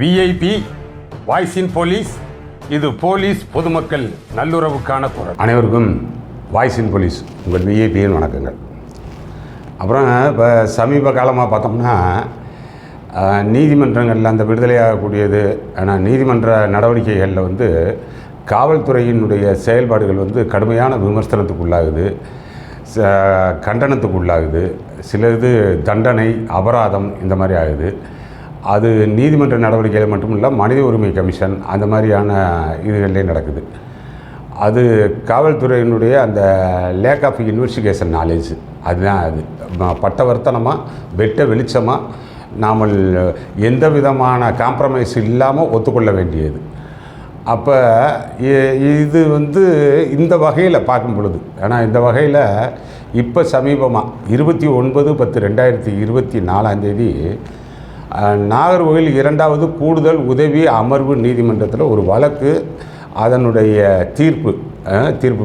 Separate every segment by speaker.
Speaker 1: VIP voice இன் police. இது police பொதுமக்கள் நல்லுறவுக்கான குரல். அனைவருக்கும் வாய்ஸ் இன் போலீஸ் உங்கள் விஐபியின் வணக்கங்கள். அப்புறம் இப்போ சமீப காலமாக பார்த்தோம்னா நீதிமன்றங்களில் அந்த விடுதலையாகக்கூடியது, ஆனால் நீதிமன்ற நடவடிக்கைகளில் காவல்துறையினுடைய செயல்பாடுகள் கடுமையான விமர்சனத்துக்கு உள்ளாகுது, கண்டனத்துக்கு உள்ளாகுது. சிலது தண்டனை, அபராதம் இந்த மாதிரி ஆகுது. அது நீதிமன்ற நடவடிக்கைகள் மட்டும் இல்லை, மனித உரிமை கமிஷன் அந்த மாதிரியான இதுகளிலே நடக்குது. அது காவல்துறையினுடைய அந்த லேக் ஆஃப் இன்வெஸ்டிகேஷன் நாலேஜ், அதுதான். அது பட்டவர்த்தனமாக வெட்ட வெளிச்சமாக நாம் எந்த விதமான காம்ப்ரமைஸ் இல்லாமல் ஒத்துக்கொள்ள வேண்டியது. அப்போ இது இந்த வகையில் பார்க்கும் பொழுது, ஆனால் இந்த வகையில் இப்போ சமீபமாக 29/10/2024 நாகர்கோவில் 2வது கூடுதல் உதவி அமர்வு நீதிமன்றத்தில் ஒரு வழக்கு, அதனுடைய தீர்ப்பு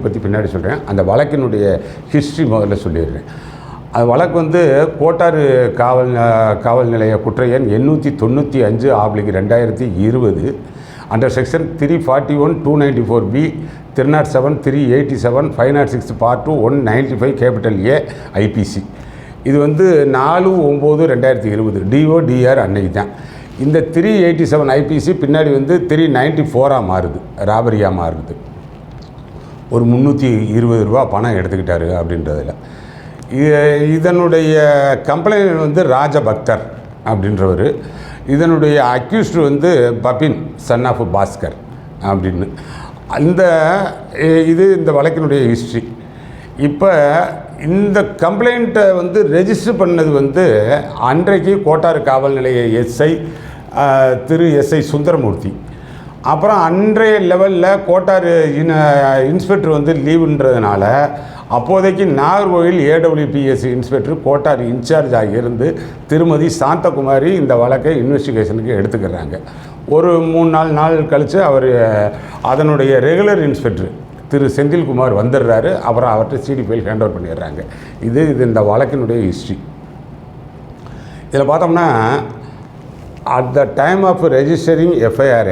Speaker 1: பற்றி பின்னாடி சொல்கிறேன். அந்த வழக்கினுடைய ஹிஸ்ட்ரி முதல்ல சொல்லிடுறேன். அந்த வழக்கு கோட்டாறு காவல் நிலைய குற்ற எண் 895/2020 under section 341 294B 307 387 506 Part 2 195 capital A IPC. இது 4/9/2020 DODR அன்னைக்கு தான். இந்த 387 IPC பின்னாடி 394 மாறுது, ராபரியாக மாறுது. ஒரு 320 ரூபா பணம் எடுத்துக்கிட்டாரு அப்படின்றதில். இதனுடைய கம்ப்ளைண்ட் ராஜபக்தர் அப்படின்றவர். இதனுடைய அக்யூஸ்டு பபின் சன் ஆஃப் பாஸ்கர் அப்படின்னு. இந்த வழக்கினுடைய ஹிஸ்ட்ரி. இப்போ இந்த கம்ப்ளைண்ட்டை ரெஜிஸ்டர் பண்ணது அன்றைக்கு கோட்டாறு காவல் நிலைய எஸ்ஐ திரு எஸ்ஐ சுந்தரமூர்த்தி. அப்புறம் அன்றைய லெவலில் கோட்டாறு இன்ஸ்பெக்டர் லீவுன்றதுனால அப்போதைக்கு நாகர்கோவில் AWPS இன்ஸ்பெக்டர் கோட்டார் இன்சார்ஜாக இருந்து திருமதி சாந்தகுமாரி இந்த வழக்கை இன்வெஸ்டிகேஷனுக்கு எடுத்துக்கிறாங்க. ஒரு 3-4 நாள் கழித்து அவர் அதனுடைய ரெகுலர் இன்ஸ்பெக்டர் திரு செந்தில்குமார் வந்துடுறாரு. அப்புறம் அவர்கிட்ட சிடி ஃபைல் ஹேண்ட் ஓவர் பண்ணிடுறாங்க. இது இந்த வழக்கினுடைய ஹிஸ்ட்ரி. இதில் பார்த்தோம்னா at the time of registering FIR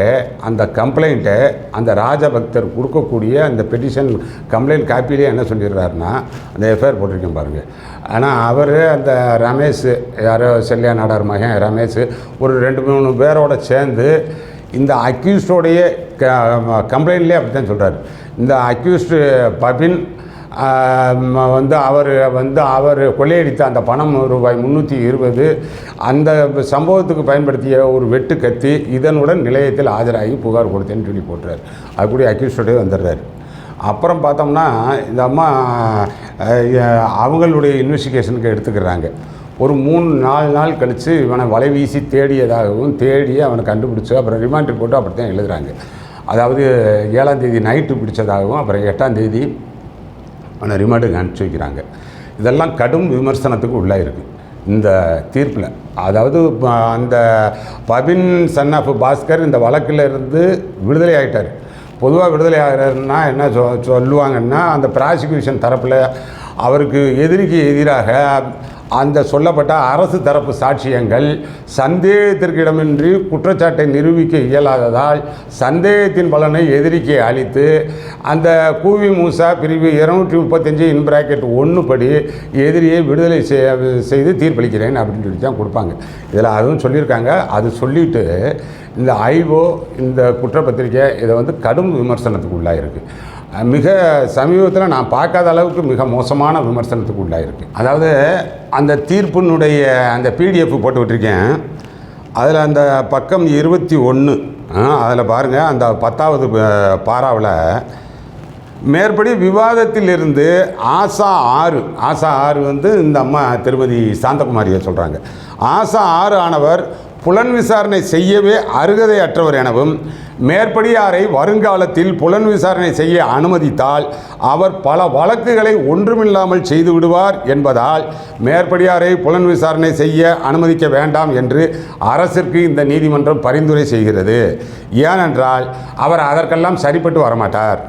Speaker 1: அந்த கம்ப்ளைண்ட்டை அந்த ராஜபக்தர் கொடுக்கக்கூடிய அந்த பெட்டிஷன் கம்ப்ளைண்ட் காப்பிலே என்ன சொல்லிடுறாருன்னா, அந்த FIR போட்டிருக்கேன் பாருங்கள். ஆனால் அவர் அந்த ரமேஷ், யாரோ செல்லியா நாடார் மகன் ரமேஷ், ஒரு 2-3 பேரோட சேர்ந்து இந்த அக்யூஸ்டோடைய கம்ப்ளைண்ட்லேயே அப்படி தான் சொல்கிறார். இந்த அக்யூஸ்டு பபின் அவர் கொள்ளையடித்த அந்த பணம் ரூபாய் 320, அந்த சம்பவத்துக்கு பயன்படுத்திய ஒரு வெட்டு கத்தி, இதனுடன் நிலையத்தில் ஆஜராகி புகார் கொடுத்தேன்னு சொல்லி போட்டுறாரு. அது கூட அக்யூஸ்டோடே வந்துடுறாரு. அப்புறம் பார்த்தோம்னா இந்த அம்மா அவங்களுடைய இன்வெஸ்டிகேஷனுக்கு எடுத்துக்கிறாங்க. ஒரு 3-4 நாள் கழித்து இவனை வலை வீசி தேடியதாகவும், தேடி அவனை கண்டுபிடிச்சி அப்புறம் ரிமாண்ட் போட்டு அப்படி தான் எழுதுகிறாங்க. அதாவது 7ஆம் தேதி நைட்டு பிடிச்சதாகவும், அப்புறம் 8ஆம் தேதி அவனை ரிமாண்டுக்கு அனுப்பிச்சி வைக்கிறாங்க. இதெல்லாம் கடும் விமர்சனத்துக்கு உள்ளாயிருக்கு இந்த தீர்ப்பில். அதாவது அந்த பபின் சன் ஆஃப் பாஸ்கர் இந்த வழக்கில் இருந்து விடுதலை ஆகிட்டார். பொதுவாக விடுதலை ஆகிறாருன்னா என்ன சொல்லுவாங்கன்னா, அந்த ப்ராசிக்யூஷன் தரப்பில் அவருக்கு எதிரிக்கு எதிராக அந்த சொல்லப்பட்ட அரசு தரப்பு சாட்சியங்கள் சந்தேகத்திற்கு இடமின்றி குற்றச்சாட்டை நிரூபிக்க இயலாததால் சந்தேகத்தின் பலனை எதிரிக்கு அளித்து அந்த கூவி மூசா பிரிவு 235(1) படி எதிரியை விடுதலை செய்து தீர்ப்பளிக்கிறேன் அப்படின்னு சொல்லி தான் கொடுப்பாங்க. இதில் அதுவும் சொல்லியிருக்காங்க. அது சொல்லிவிட்டு இந்த ஐஓ இந்த குற்றப்பத்திரிக்கை இதை கடும் விமர்சனத்துக்கு உள்ளாயிருக்கு. மிக சமீபத்தில் நான் பார்க்காத அளவுக்கு மிக மோசமான விமர்சனத்துக்கு உள்ளாயிருக்கு. அதாவது அந்த தீர்ப்பினுடைய அந்த PDF போட்டு விட்டுருக்கேன். அதில் அந்த பக்கம் 21 அதில் பாருங்கள், அந்த 10வது பாராவில் மேற்படி விவாதத்திலிருந்து ஆசா 6 இந்த அம்மா திருமதி சாந்தகுமாரியை சொல்கிறாங்க. ஆசா 6 ஆனவர் புலன் விசாரணை செய்யவே அருகதை அற்றவர் எனவும், மேற்படியாரை வருங்காலத்தில் புலன் விசாரணை செய்ய அனுமதித்தால் அவர் பல வழக்குகளை ஒன்றுமில்லாமல் செய்து விடுவார் என்பதால் மேற்படியாரை புலன் விசாரணை செய்ய அனுமதிக்க வேண்டாம் என்று அரசிற்கு இந்த நீதிமன்றம் பரிந்துரை செய்கிறது. ஏனென்றால் அவர் அதற்கெல்லாம் சரிப்பட்டு வரமாட்டார்.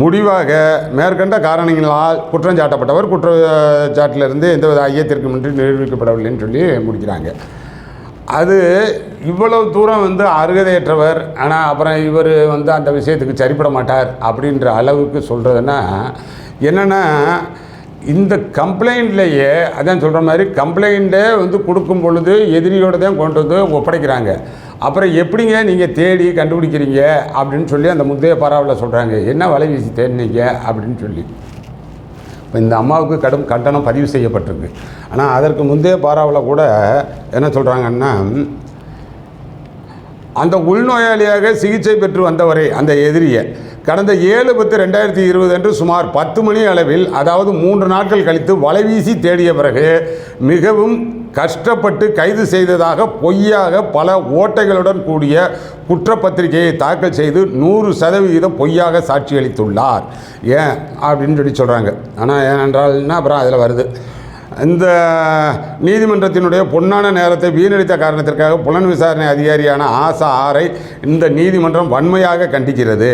Speaker 1: முடிவாக மேற்கண்ட காரணங்களால் குற்றஞ்சாட்டப்பட்டவர் குற்றச்சாட்டிலிருந்து எந்தவித ஐயத்திற்குமின்றி நிரூபிக்கப்படவில்லைன்னு சொல்லி முடிக்கிறாங்க. அது இவ்வளவு தூரம் வந்து அருகதையற்றவர், ஆனால் அப்புறம் இவர் வந்து அந்த விஷயத்துக்கு சரிப்பட மாட்டார் அப்படின்ற அளவுக்கு சொல்கிறதுன்னா என்னென்னா, இந்த கம்ப்ளைண்ட்லேயே அதான் சொல்கிற மாதிரி கம்ப்ளைண்ட்டே வந்து கொடுக்கும் பொழுது எதிரியோடு தான் கொண்டு வந்து ஒப்படைக்கிறாங்க. அப்புறம் எப்படிங்க நீங்கள் தேடி கண்டுபிடிக்கிறீங்க அப்படின்னு சொல்லி அந்த முந்தைய பாராவில் சொல்கிறாங்க. என்ன வலை வீசி தேடினீங்க அப்படின்னு சொல்லி. இப்போ இந்த அம்மாவுக்கு கடும் கண்டனம் பதிவு செய்யப்பட்டிருக்கு. ஆனால் அதற்கு முந்தைய பாராவில் கூட என்ன சொல்கிறாங்கன்னா, அந்த உள்நோயாளியாக சிகிச்சை பெற்று வந்தவரை அந்த எதிரியை கடந்த 7/10/2020 அன்று சுமார் 10 மணி அளவில், அதாவது 3 நாட்கள் கழித்து வலைவீசி தேடிய பிறகு மிகவும் கஷ்டப்பட்டு கைது செய்ததாக பொய்யாக பல ஓட்டைகளுடன் கூடிய குற்றப்பத்திரிகையை தாக்கல் செய்து 100% பொய்யாக சாட்சியளித்துள்ளார். ஏன் அப்படின்னு சொல்லி சொல்கிறாங்க. ஆனால் ஏனென்றால்னா அப்புறம் அதில் வருது, இந்த நீதிமன்றத்தினுடைய பொன்னான நேரத்தை வீணடித்த காரணத்திற்காக புலன் விசாரணை அதிகாரியான ஆசா ஆரை இந்த நீதிமன்றம் வன்மையாக கண்டிக்கிறது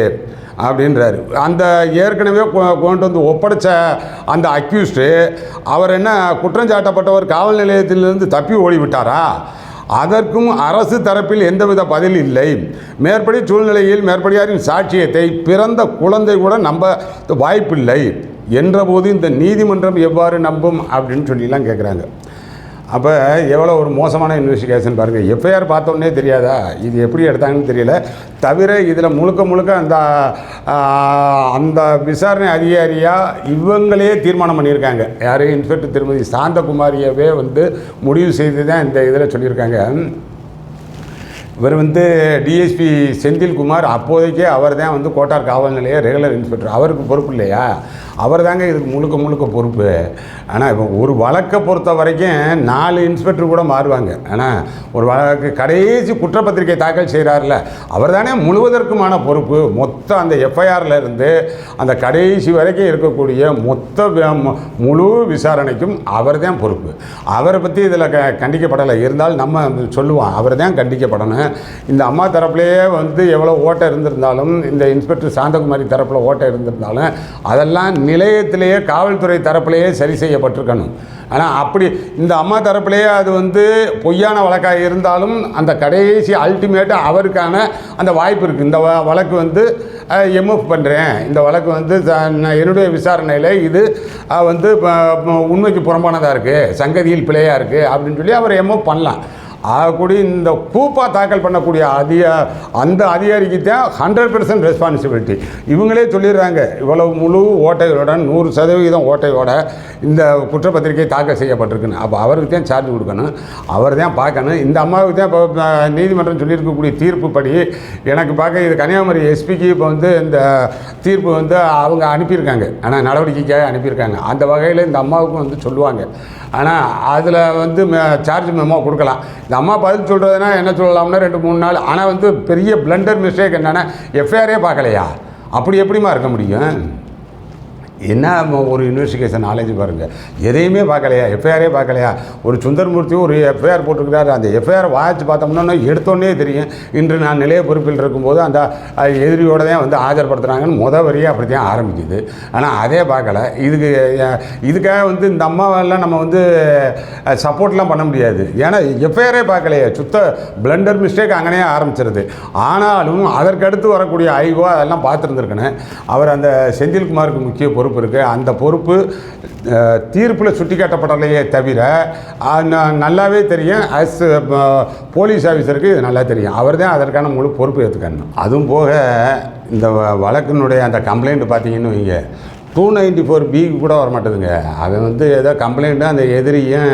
Speaker 1: அப்படின்றாரு. அந்த ஏற்கனவே கொண்டு வந்து ஒப்படைச்ச அந்த அக்யூஸ்டு அவர் என்ன குற்றஞ்சாட்டப்பட்டவர் காவல் நிலையத்திலிருந்து தப்பி ஓடிவிட்டாரா? அதற்கும் அரசு தரப்பில் எந்தவித பதில் இல்லை. மேற்படி சூழ்நிலையில் மேற்படியாரின் சாட்சியத்தை பிறந்த குழந்தை கூட நம்ப வாய்ப்பில்லை என்றபோது இந்த நீதிமன்றம் எவ்வாறு நம்பும் அப்படின்னு சொல்லிலாம் கேட்குறாங்க. அப்போ எவ்வளோ ஒரு மோசமான இன்வெஸ்டிகேஷன் பாருங்கள். எஃப்ஐஆர் பார்த்தோன்னே தெரியாதா இது எப்படி எடுத்தாங்கன்னு தெரியல. தவிர இதில் முழுக்க அந்த விசாரணை அதிகாரியாக இவங்களே தீர்மானம் பண்ணியிருக்காங்க. யார்? இன்ஸ்பெக்டர் திருமதி சாந்தகுமாரியவே வந்து முடிவு செய்து தான் இந்த இதில் சொல்லியிருக்காங்க. இவர் வந்து டிஎஸ்பி செந்தில்குமார், அப்போதைக்கே அவர் தான் வந்து கோட்டார் காவல் நிலைய ரெகுலர் இன்ஸ்பெக்டர். அவருக்கு பொறுப்பு இல்லையா? அவர் தாங்க இதுக்கு முழுக்க பொறுப்பு. ஆனால் இப்போ ஒரு வழக்கை பொறுத்த வரைக்கும் 4 இன்ஸ்பெக்டர் கூட மாறுவாங்க. ஆனால் ஒரு வழக்கு கடைசி குற்றப்பத்திரிகை தாக்கல் செய்கிறார்ல, அவர் தானே முழுவதற்குமான பொறுப்பு. மொத்த அந்த எஃப்ஐஆரில் இருந்து அந்த கடைசி வரைக்கும் இருக்கக்கூடிய மொத்த முழு விசாரணைக்கும் அவர் தான் பொறுப்பு. அவரை பற்றி இதில் கண்டிக்கப்படலை. இருந்தால் நம்ம சொல்லுவோம் அவர் தான் கண்டிக்கப்படணும். இந்த அம்மா தரப்புலேயே வந்து எவ்வளோ ஓட்டை இருந்திருந்தாலும், இந்த இன்ஸ்பெக்டர் சாந்தகுமாரி தரப்பில் ஓட்டை இருந்திருந்தாலும் அதெல்லாம் நிலையத்திலேயே காவல்துறை தரப்பிலேயே சரி செய்யப்பட்டிருக்கணும். ஆனால் அப்படி இந்த அம்மா தரப்பிலேயே அது வந்து பொய்யான வழக்காக இருந்தாலும் அந்த கடைசி அல்டிமேட்டாக அவருக்கான அந்த வாய்ப்பு இருக்குது. இந்த வழக்கு வந்து எம்எஃப் பண்ணுறேன், இந்த வழக்கு வந்து என்னுடைய விசாரணையில் இது வந்து உண்மைக்கு புறம்பானதாக இருக்குது, சங்கதியில் பிழையாக இருக்குது அப்படின்னு சொல்லி அவர் எம்எஃப் பண்ணலாம். ஆகக்கூடிய இந்த கூப்பா தாக்கல் பண்ணக்கூடிய அந்த அதிகாரிக்கு தான் 100% ரெஸ்பான்சிபிலிட்டி. இவங்களே சொல்லிடுறாங்க, இவ்வளவு முழு ஓட்டைகளுடன் 100% ஓட்டையோட இந்த குற்றப்பத்திரிகை தாக்கல் செய்யப்பட்டிருக்குன்னு. அப்போ அவருக்கு தான் சார்ஜ் கொடுக்கணும், அவர் தான் பார்க்கணும். இந்த அம்மாவுக்கு தான் இப்போ நீதிமன்றம் சொல்லியிருக்கக்கூடிய தீர்ப்பு படி எனக்கு பார்க்க இது கன்னியாகுமரி எஸ்பிக்கு இப்போ வந்து இந்த தீர்ப்பு வந்து அவங்க அனுப்பியிருக்காங்க. ஆனால் நடவடிக்கைக்காக அனுப்பியிருக்காங்க. அந்த வகையில் இந்த அம்மாவுக்கும் வந்து சொல்லுவாங்க. ஆனால் அதில் வந்து சார்ஜ் மெமோ கொடுக்கலாம். இந்த அம்மா பதில் சொல்கிறதுனா என்ன சொல்லலாம்னா 2-3 நாள். ஆனால் வந்து பெரிய பிளண்டர் மிஸ்டேக் என்னென்னா எஃப்ஐஆரே பார்க்கலையா? அப்படி எப்படிமா இருக்க முடியும்? என்ன ஒரு இன்வெஸ்டிகேஷன் நாலேஜ் பாருங்கள். எதையுமே பார்க்கலையா? எஃப்ஐஆரே பார்க்கலையா? ஒரு சுந்தரமூர்த்தி ஒரு எஃப்ஐஆர் போட்டிருக்கிறாரு. அந்த எஃப்ஐஆர் வாட்ச் பார்த்தோம்னா எடுத்தோன்னே தெரியும் இன்று நான் நிலைய பொறுப்பில் இருக்கும்போது அந்த எதிரியோடு தான் வந்து ஆஜர்படுத்துகிறாங்கன்னு வரியாக அப்படி தான் ஆரம்பிக்குது. ஆனால் அதே பார்க்கல. இதுக்காக வந்து இந்த அம்மாவெல்லாம் நம்ம வந்து சப்போர்ட்லாம் பண்ண முடியாது. ஏன்னா எஃப்ஐஆரே பார்க்கலையே, சுத்த பிளண்டர் மிஸ்டேக் அங்கனே ஆரம்பிச்சிருது. ஆனாலும் அதற்கடுத்து வரக்கூடிய ஐகோ அதெல்லாம் பார்த்துருந்துருக்கணும். அவர் அந்த செந்தில்குமாருக்கு முக்கிய பொறுப்பு இருக்குது. அந்த பொறுப்பு தீர்ப்பில் சுட்டி காட்டப்படலையே தவிர நல்லாவே தெரியும். போலீஸ் ஆஃபீஸருக்கு இது நல்லா தெரியும். அவர் தான் அதற்கான முழு பொறுப்பு ஏற்றுக்கணும். அதுவும் போக இந்த வழக்கினுடைய அந்த கம்ப்ளைண்ட் பார்த்தீங்கன்னு வைங்க, 294B கூட வர மாட்டேதுங்க. அது வந்து ஏதோ கம்ப்ளைண்ட்டு அந்த எதிரியும்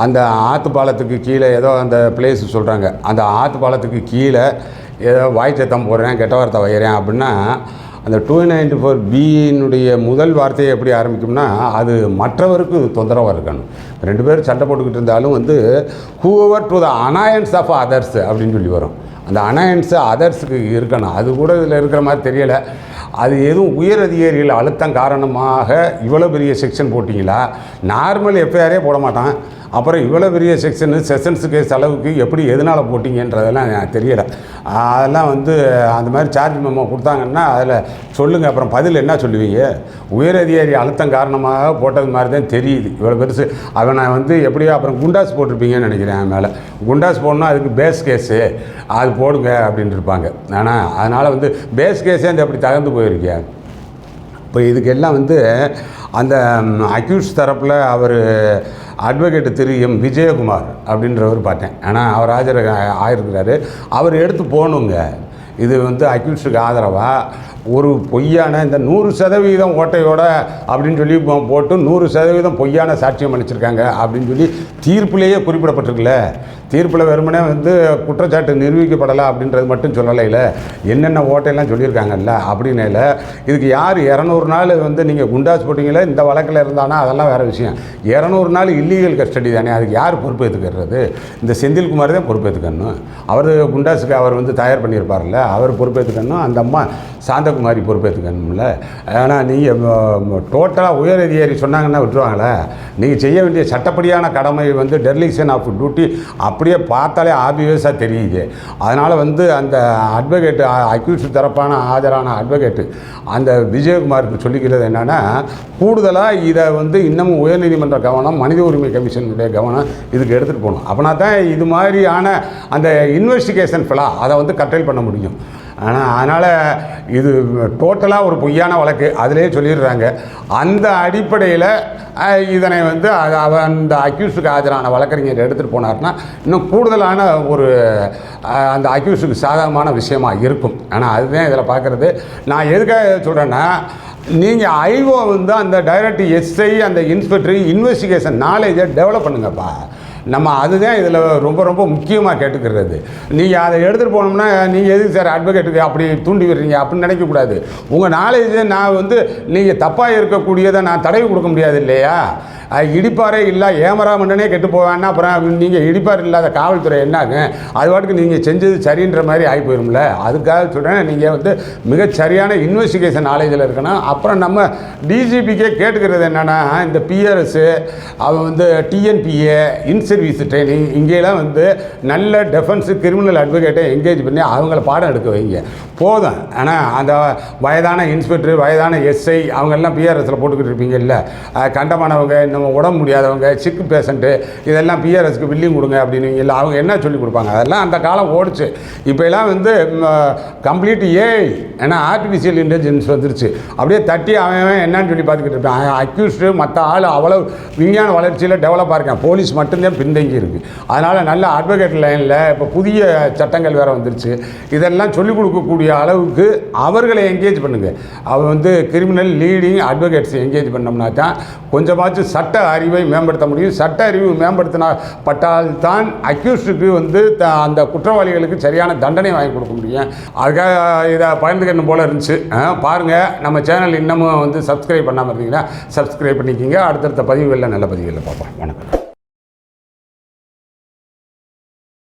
Speaker 1: அந்த ஆற்று பாலத்துக்கு கீழே ஏதோ அந்த பிளேஸ் சொல்கிறாங்க, அந்த ஆற்று பாலத்துக்கு கீழே ஏதோ வாய் சத்தம் போடுறேன், கெட்ட வார்த்தை வைக்கிறேன் அப்படின்னா அந்த 294Bயினுடைய முதல் வார்த்தையை எப்படி ஆரம்பிக்கும்னா அது மற்றவருக்கு தொந்தரவாக இருக்கணும். 2 பேர் சண்டை போட்டுக்கிட்டு இருந்தாலும் வந்து whoever to the annoyance of others அப்படின்னு சொல்லி வரும். அந்த அனாயன்ஸு அதர்ஸுக்கு இருக்கணும். அது கூட இதில் இருக்கிற மாதிரி தெரியலை. அது எதுவும் உயர் அதிகாரிகள் அழுத்தம் காரணமாக இவ்வளோ பெரிய செக்ஷன் போட்டிங்களா? நார்மல் எஃப்ஐஆரே போட மாட்டான். அப்புறம் இவ்வளோ பெரிய செஷன்ஸ் கேஸ் அளவுக்கு எப்படி எதனால் போட்டிங்கன்றதெல்லாம் தெரியலை. அதெல்லாம் வந்து அந்த மாதிரி சார்ஜ் மெமோ கொடுத்தாங்கன்னா அதில் சொல்லுங்கள், அப்புறம் பதில் என்ன சொல்லுவீங்க? உயரதிகாரி அழுத்தம் காரணமாக போட்டது மாதிரி தான் தெரியுது. இவ்வளோ பெருசு அவனை வந்து எப்படியோ அப்புறம் குண்டாஸ் போட்டிருப்பீங்கன்னு நினைக்கிறேன். என் மேலே குண்டாஸ் போடணும், அதுக்கு பேஸ் கேஸு அது போடுங்க அப்படின்ட்டு இருப்பாங்க. ஆனால் அதனால் வந்து பேஸ் கேஸே அந்த அப்படி தகர்ந்து போயிருக்கேன். இப்போ இதுக்கெல்லாம் வந்து அந்த அக்யூஸ் தரப்பில் அவர் அட்வொகேட்டு திரு எம் விஜயகுமார் அப்படின்றவர் பார்த்தேன். ஆனால் அவர் ஆயிருக்கிறாரு. அவர் எடுத்து போகணுங்க. இது வந்து அக்யூஸ்டுக்கு ஆதரவாக ஒரு பொய்யான இந்த 100% ஓட்டையோட அப்படின்னு சொல்லி போட்டு 100% பொய்யான சாட்சியம் அளிச்சிருக்காங்க அப்படின்னு சொல்லி தீர்ப்புலேயே குறிப்பிடப்பட்டிருக்குல்ல. தீர்ப்பில் வெறுமனே வந்து குற்றச்சாட்டு நிரூபிக்கப்படலை அப்படின்றது மட்டும் சொல்லலை. இல்லை, என்னென்ன ஓட்டையெல்லாம் சொல்லியிருக்காங்கல்ல அப்படின்னு. இல்லை, இதுக்கு யார் 200 நாள் வந்து நீங்கள் குண்டாஸ் போட்டிங்களே இந்த வழக்கில் இருந்தானா அதெல்லாம் வேறு விஷயம். 200 நாள் இல்லீகல் கஸ்டடி தானே, அதுக்கு யார் பொறுப்பேற்றுக்கிறது? இந்த செந்தில்குமார் தான் பொறுப்பேற்றுக்கணும். அவர் குண்டாஸுக்கு அவர் வந்து தயார் பண்ணியிருப்பார்ல, அவர் பொறுப்பேற்றுக்கணும். அந்த அம்மா சாந்தகுமாரி பொறுப்பேற்றுக்கணும்ல. ஆனால் நீங்கள் டோட்டலாக உயர் அதிகாரி சொன்னாங்கன்னா விட்டுருவாங்களே. நீங்கள் செய்ய வேண்டிய சட்டப்படியான கடமை வந்து டெர்லிக்ஷன் ஆஃப் டியூட்டி அப்படியே பார்த்தாலே ஆப்வியஸாக தெரியுது. அதனால் வந்து அந்த அட்வொகேட்டு அக்யூஸ் தரப்பான ஆஜரான அட்வொகேட்டு அந்த விஜயகுமாருக்கு சொல்லிக்கிறது என்னென்னா, கூடுதலாக இதை வந்து இன்னமும் உயர்நீதிமன்ற கவனம், மனித உரிமை கமிஷனுடைய கவனம் இதுக்கு எடுத்துகிட்டு போகணும். அப்படின்னா தான் இது மாதிரியான அந்த இன்வெஸ்டிகேஷன் ஃபிலா அதை வந்து கட்டைல் பண்ண முடியும். ஆனால் அதனால் இது டோட்டலாக ஒரு பொய்யான வழக்கு அதிலே சொல்லிடுறாங்க. அந்த அடிப்படையில் இதனை வந்து அந்த அக்யூஸுக்கு ஆஜரான வழக்கறிஞர் எடுத்துகிட்டு போனார்னா இன்னும் கூடுதலான ஒரு அந்த அக்யூஸுக்கு சாதகமான விஷயமாக இருக்கும். ஆனால் அதுதான் இதில் பார்க்குறது. நான் எதுக்காக சொல்கிறேன்னா, நீங்கள் ஐஓ வந்து அந்த டைரக்ட் எஸ்ஐ அந்த இன்ஸ்பெக்டர் இன்வெஸ்டிகேஷன் நாலேஜை டெவலப் பண்ணுங்கப்பா. நம்ம அதுதான் இதில் ரொம்ப ரொம்ப முக்கியமாக கேட்டுக்கிறது. நீங்கள் அதை எடுத்துகிட்டு போனோம்னா நீங்கள் எதுக்கு சார் அட்வொகேட்டுக்கு அப்படி தூண்டி விடுறீங்க அப்படின்னு நினைக்கக்கூடாது. உங்கள் நாலேஜை நான் வந்து நீங்கள் தப்பாக இருக்கக்கூடியதை நான் தடவி கொடுக்க முடியாது இல்லையா? இடிப்பாரே இல்லை ஏமராமண்டனே கெட்டு போவேன்னா அப்புறம் நீங்கள் இடிப்பார் இல்லாத காவல்துறை என்னாங்க? அது பாட்டுக்கு நீங்கள் செஞ்சது சரின்ற மாதிரி ஆகி போயிரும்ல. அதுக்காக சொல்கிறேன், நீங்கள் வந்து மிகச்சரியான இன்வெஸ்டிகேஷன் நாலேஜில் இருக்கணும். அப்புறம் நம்ம டிஜிபிக்கே கேட்டுக்கிறது என்னென்னா, இந்த பிஆர்எஸ்ஸு அவன் வந்து டிஎன்பிஏ இன் சர்வீஸ் ட்ரைனிங் இங்கேலாம் வந்து நல்ல டெஃபென்ஸு கிரிமினல் அட்வொகேட்டை என்கேஜ் பண்ணி அவங்கள பாடம் எடுக்க வைங்க போதும். ஆனால் அந்த வயதான இன்ஸ்பெக்டர், வயதான எஸ்ஐ அவங்கெல்லாம் பிஆர்எஸில் போட்டுக்கிட்டு இருப்பீங்க இல்லை, கண்டமானவங்க, நம்ம உடம்பு முடியாதவங்க, சிக்கு பேஷண்ட்டு, இதெல்லாம் பிஆர்எஸ்க்கு பில்லிங் கொடுங்க அப்படின்னு இல்லை. அவங்க என்ன சொல்லி கொடுப்பாங்க? அதெல்லாம் அந்த காலம் ஓடிச்சு. இப்போ எல்லாம் வந்து கம்ப்ளீட் ஏஐ, ஏன்னா ஆர்டிஃபிஷியல் இன்டெலிஜென்ஸ் வந்துருச்சு. அப்படியே தட்டி அவன் என்னன்னு சொல்லி பார்த்துக்கிட்டு இருப்பான். அக்யூஸ்டு மற்ற ஆள் அவ்வளோ விஞ்ஞான வளர்ச்சியில் டெவலப்பாக இருக்கேன். போலீஸ் மட்டும்தான் பின்தங்கி இருக்குது. அதனால் நல்ல அட்வொகேட் லைனில் இப்போ புதிய சட்டங்கள் வேறு வந்துருச்சு. இதெல்லாம் சொல்லிக் கொடுக்கக்கூடிய அளவுக்கு அவர்களை என்கேஜ் பண்ணுங்கள். அவர் வந்து கிரிமினல் லீடிங் அட்வொகேட்ஸ் என்கேஜ் பண்ணோம்னா தான் கொஞ்சமாச்சும் சட்ட அறிவை மேம்படுத்த முடியும். சட்ட அறிவு மேம்படுத்தினால்தான் அக்யூஸ்டுக்கு வந்து அந்த குற்றவாளிகளுக்கு சரியான தண்டனை வாங்கி கொடுக்க முடியும். அதுக்காக இதை பகிர்ந்துக்கணும் போல் இருந்துச்சு. பாருங்கள், நம்ம சேனல் இன்னமும் வந்து சப்ஸ்கிரைப் பண்ணாமல் இருந்தீங்கன்னா சப்ஸ்கிரைப் பண்ணிக்கிங்க. அடுத்தடுத்த பதிவுகளில் நல்ல பதிவுகளில் பார்ப்போம். வணக்கம்.